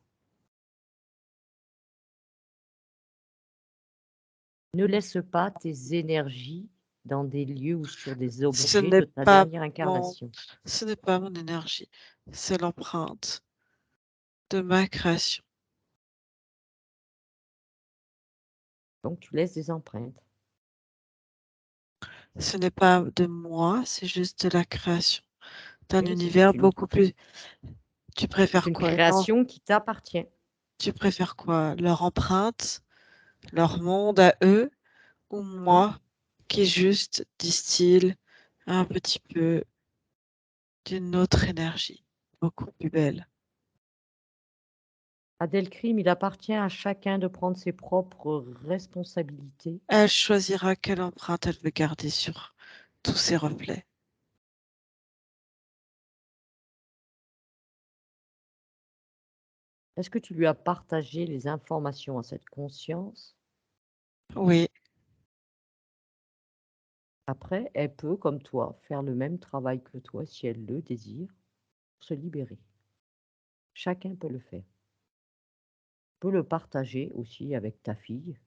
Ne laisse pas tes énergies dans des lieux ou sur des Ce objets n'est de ta pas dernière mon, incarnation. ce n'est pas mon énergie, c'est l'empreinte de ma création. Donc, tu laisses des empreintes. Ce n'est pas de moi, c'est juste de la création d'un Oui, univers beaucoup plus. Tu c'est préfères une quoi? création qui t'appartient. Tu préfères quoi? Leur empreinte, leur monde à eux, ou Hein? moi qui juste distille un petit peu d'une autre énergie, beaucoup plus belle. Adelkrim, il appartient à chacun de prendre ses propres responsabilités. Elle choisira quelle empreinte elle veut garder sur tous ses reflets. Est-ce que tu lui as partagé les informations à cette conscience? Oui, Après, elle peut, comme toi, faire le même travail que toi si elle le désire, pour se libérer. Chacun peut le faire. Tu peux le partager aussi avec ta fille,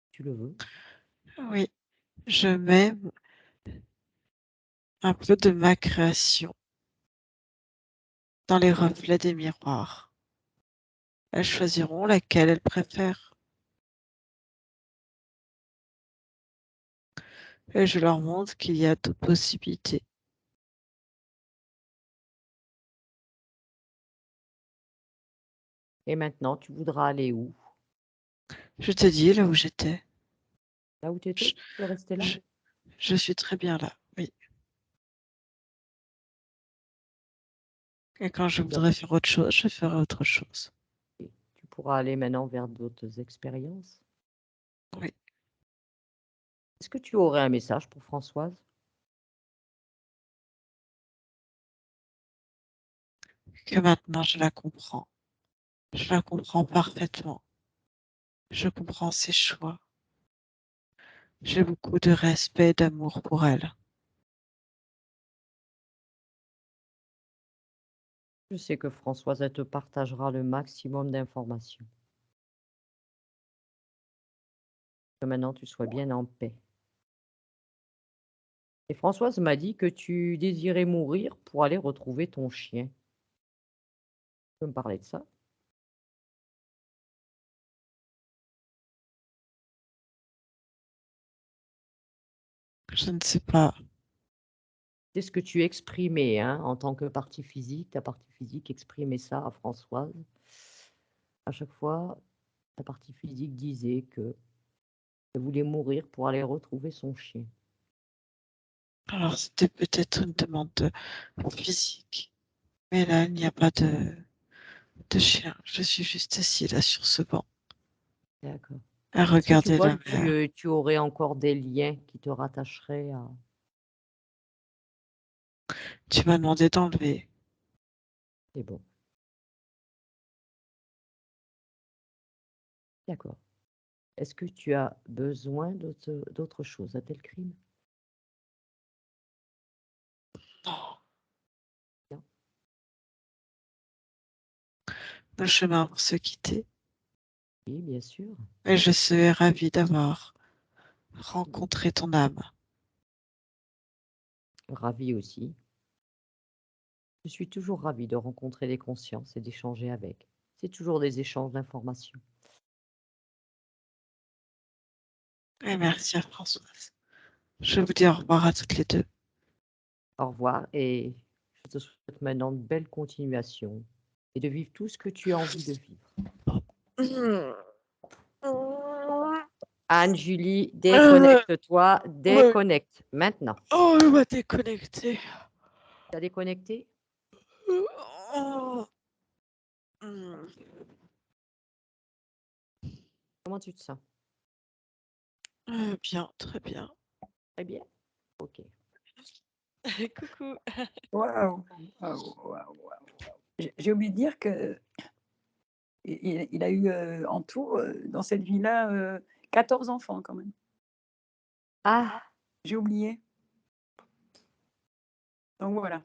si tu le veux. oui, je mets un peu de ma création dans les reflets des miroirs. Elles choisiront laquelle elles préfèrent. Et je leur montre qu'il y a d'autres possibilités. Et maintenant, tu voudras aller où? Je te dis là où j'étais. Là où tu Je, étais? Tu peux rester là? je, je suis très bien là, oui. Et quand je Donc, voudrais faire autre chose, je ferai autre chose. tu pourras aller maintenant vers d'autres expériences. Oui. Est-ce que tu aurais un message pour Françoise? Que maintenant je la comprends. Je la comprends parfaitement. Je comprends ses choix. J'ai beaucoup de respect et d'amour pour elle. Je sais que Françoise, elle te partagera le maximum d'informations. Que maintenant, tu sois bien en paix. Et Françoise m'a dit que tu désirais mourir pour aller retrouver ton chien. Tu peux me parler de ça? Je ne sais pas. C'est ce que tu exprimais, hein, en tant que partie physique. Ta partie physique exprimait ça à Françoise. À chaque fois, ta partie physique disait qu'elle voulait mourir pour aller retrouver son chien. Alors, c'était peut-être une demande physique. Mais là, il n'y a pas de chien. Je suis juste assis là sur ce banc D'accord. à Est-ce que tu regarder vois la que mer. tu aurais encore des liens qui te rattacheraient à... Tu m'as demandé d'enlever. C'est bon. D'accord. Est-ce que tu as besoin d'autre chose à tel crime? Non. Non. Nos chemins vont se quitter. Oui, bien sûr. Et je serais ravie d'avoir rencontré ton âme. Ravi aussi. Je suis toujours ravie de rencontrer des consciences et d'échanger avec. C'est toujours des échanges d'informations. Et merci à Françoise. Je vous dis au revoir à toutes les deux. Au revoir et je te souhaite maintenant de belles continuations et de vivre tout ce que tu as envie de vivre. Anne-Julie, déconnecte-toi, Ouais. déconnecte maintenant. Oh, elle m'a déconnecté. Tu as déconnecté? Oh. Hmm. Comment tu te sens? Bien, très bien. Très bien? Ok. Coucou. Waouh, waouh, waouh, waouh. J'ai oublié de dire que il a eu en tout dans cette vie-là 14 enfants quand même. Ah, J'ai oublié. Donc voilà.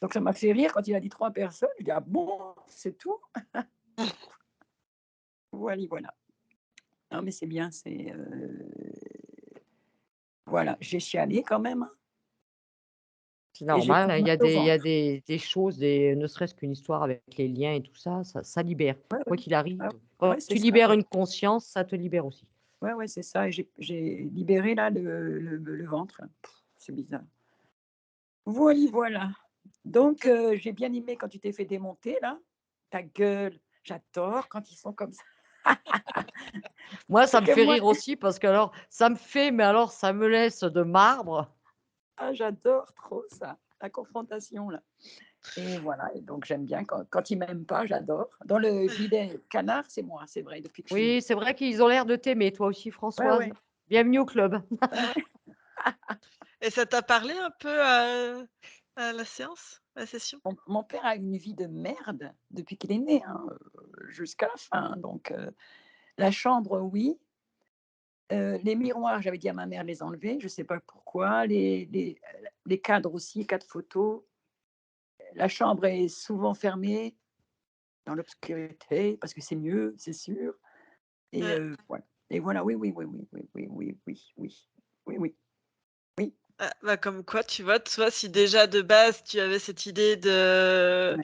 Donc ça m'a fait rire quand il a dit 3 personnes. Je dis ah bon, c'est tout. Voilà, voilà. Non mais c'est bien, c'est voilà. J'ai chialé quand même hein, c'est et j'ai normal, hein, mal au il y a ventre. des choses, ne serait-ce qu'une histoire avec les liens et tout ça, ça libère. Ouais, Quoi ouais, qu'il arrive, ouais, quand ouais, c'est tu ça. libères Ouais, une conscience, ça te libère aussi. ouais, ouais, c'est ça. Et j'ai libéré là le ventre. C'est bizarre. Voilà, voilà. Donc, j'ai bien aimé quand tu t'es fait démonter là. Ta gueule, j'adore quand ils sont comme ça. Moi, ça C'est me que fait moi rire aussi parce que alors, ça me fait, mais alors ça me laisse de marbre. ah j'adore trop ça, la confrontation là et voilà et donc j'aime bien quand ils m'aiment pas, j'adore. Dans le gilet canard, c'est moi, c'est vrai depuis que je suis née. Oui, c'est vrai qu'ils ont l'air de t'aimer, toi aussi, Ouais, Françoise. ouais, Bienvenue au club. ouais, ouais. Et ça t'a parlé un peu à la séance, à la session? Mon père a une vie de merde depuis qu'il est né, hein, jusqu'à la fin donc la chambre, oui. Les miroirs, j'avais dit à ma mère de les enlever, je sais pas pourquoi. Les cadres aussi, 4 photos. La chambre est souvent fermée dans l'obscurité parce que c'est mieux, c'est sûr et Ouais. voilà et voilà, oui, oui, oui, oui, oui, oui, oui, oui, oui, oui, oui, oui, Ah, bah, comme quoi, tu vois, toi, si déjà de base tu avais cette idée de ouais,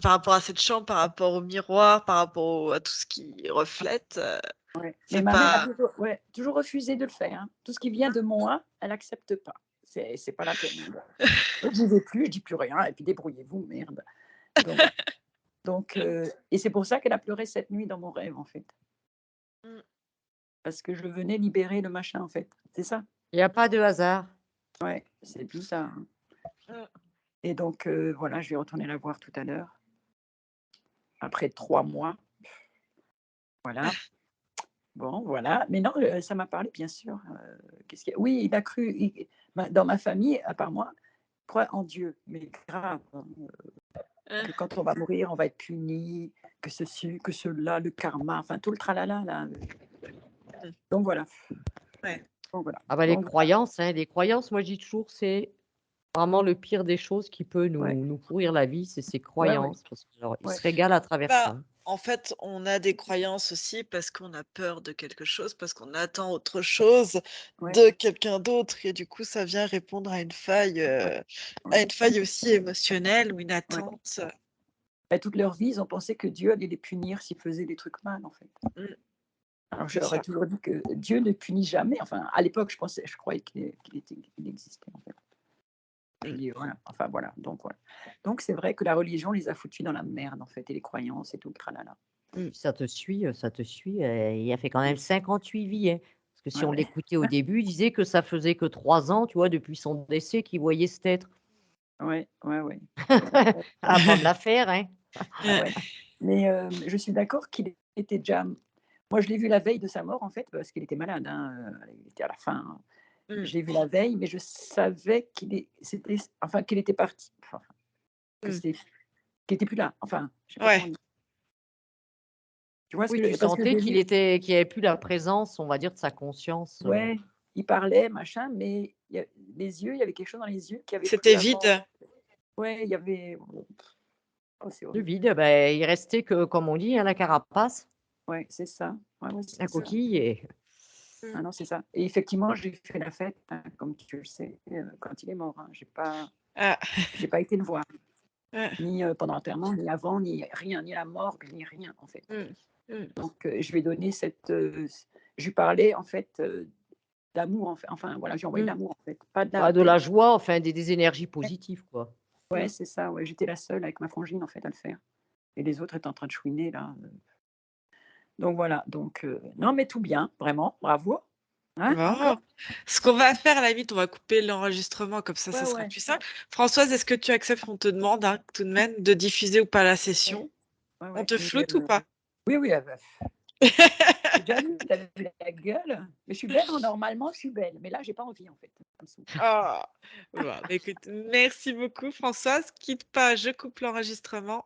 par rapport à cette chambre, par rapport au miroir, par rapport à tout ce qui reflète, ouais. Mais c'est ma mère a pas toujours ouais, toujours refusé de le faire, hein. Tout ce qui vient de moi, elle accepte pas. C'est pas la peine, hein. Donc j'y vais plus, je dis plus rien et puis débrouillez-vous, merde. Donc voilà. Donc et c'est pour ça qu'elle a pleuré cette nuit dans mon rêve, en fait. Mmh. Parce que je venais libérer le machin, en fait. C'est ça? Il n'y a pas de hasard. Ouais, c'est bizarre, hein. Mmh. Et donc voilà, je vais retourner la voir tout à l'heure, après 3 mois. Voilà. Bon, voilà. Mais non, ça m'a parlé, bien sûr. Qu'est-ce qu'il y a oui, il a cru dans ma famille, à part moi, croit en Dieu, mais grave, hein, que quand on va mourir, on va être puni, que ceci, que cela, le karma, enfin tout le tralala là, Mmh. donc voilà, Ouais. donc voilà, Ah bah, donc voilà. les croyances, moi je dis toujours, c'est vraiment le pire des choses qui peut Ouais, nous pourrir la vie, c'est ces ouais, ouais, croyances, parce que alors, ils ouais, se régalent à travers ça, Bah, hein. en fait, on a des croyances aussi parce qu'on a peur de quelque chose, parce qu'on attend autre chose ouais, de quelqu'un d'autre et du coup, ça vient répondre ouais, à ouais, une faille aussi émotionnelle ou une ouais. attente. Toute leur vie, ils ont pensé que Dieu allait les punir s'ils faisaient des trucs mal, en fait. Mmh. Alors C'est j'aurais ça. toujours dit que Dieu ne punit jamais. Enfin, à l'époque, je croyais qu'il existait en fait. Je Mm. dis voilà, enfin voilà, donc voilà. Donc c'est vrai que la religion les a foutus dans la merde en fait, et les croyances et tout le tralala. Ça te suit, ça te suit. Il a fait quand même 58 vies, hein. Parce que si Ouais, on ouais. l'écoutait au début, il disait que ça faisait que 3 ans, tu vois, depuis son décès, qu'il voyait cet être. Ouais, ouais, ouais. À pas me la faire, hein. Ouais. Mais je suis d'accord qu'il était déjà. Moi, je l'ai vu la veille de sa mort en fait, parce qu'il était malade, hein, il était à la fin, hein. Mm. Je l'ai vu la veille, mais je savais qu'il était parti. Enfin, que Mm. c'était qu'il était plus là. Enfin, je sais pas comment Ouais. dire. Tu vois ce Oui, que tu parce que je sentais l'ai vu. qu'il y avait plus la présence, on va dire, de sa conscience. Ouais, il parlait, machin, mais les yeux, il y avait quelque chose dans les yeux qu'il y avait plus C'était avant. vide. Ouais, il y avait. Oh, c'est Le horrible. vide, ben, il restait que, comme on dit, hein, la carapace, Ouais, c'est ça. Ouais, ouais, la c'est ça. coquille. Et Ah non, c'est ça. Et effectivement, j'ai fait la fête, hein, comme tu le sais, quand il est mort, hein. Ah. J'ai pas été le voir, Ouais. ni pendant l'enterrement, ni avant, ni rien, ni la morgue, ni rien en fait. Mm. Mm. Donc je lui ai donné je lui parlais en fait d'amour, enfin voilà, j'ai envoyé de Mmh. l'amour en fait, pas de la Bah, de peine. la joie, enfin des énergies positives, quoi. Ouais, c'est ça, ouais, j'étais la seule avec ma frangine en fait à le faire. Et les autres étaient en train de chouiner là. Donc voilà, donc non mais tout bien, vraiment, bravo. Hein, Bon. encore? Ce qu'on va faire, à la limite, on va couper l'enregistrement, comme ça Ouais, sera ouais, plus simple. Françoise, est-ce que tu acceptes qu'on te demande, hein, tout de même, de diffuser ou pas la session? ouais, On ouais. te floute ou pas? Oui, oui, bah, j'ai déjà vu, tu vu la gueule. Mais je suis belle, hein, normalement, je suis belle. Mais là, j'ai pas envie en fait. Ça me saoule. Oh. Bon, bah, écoute, merci beaucoup, Françoise. Quitte pas, je coupe l'enregistrement.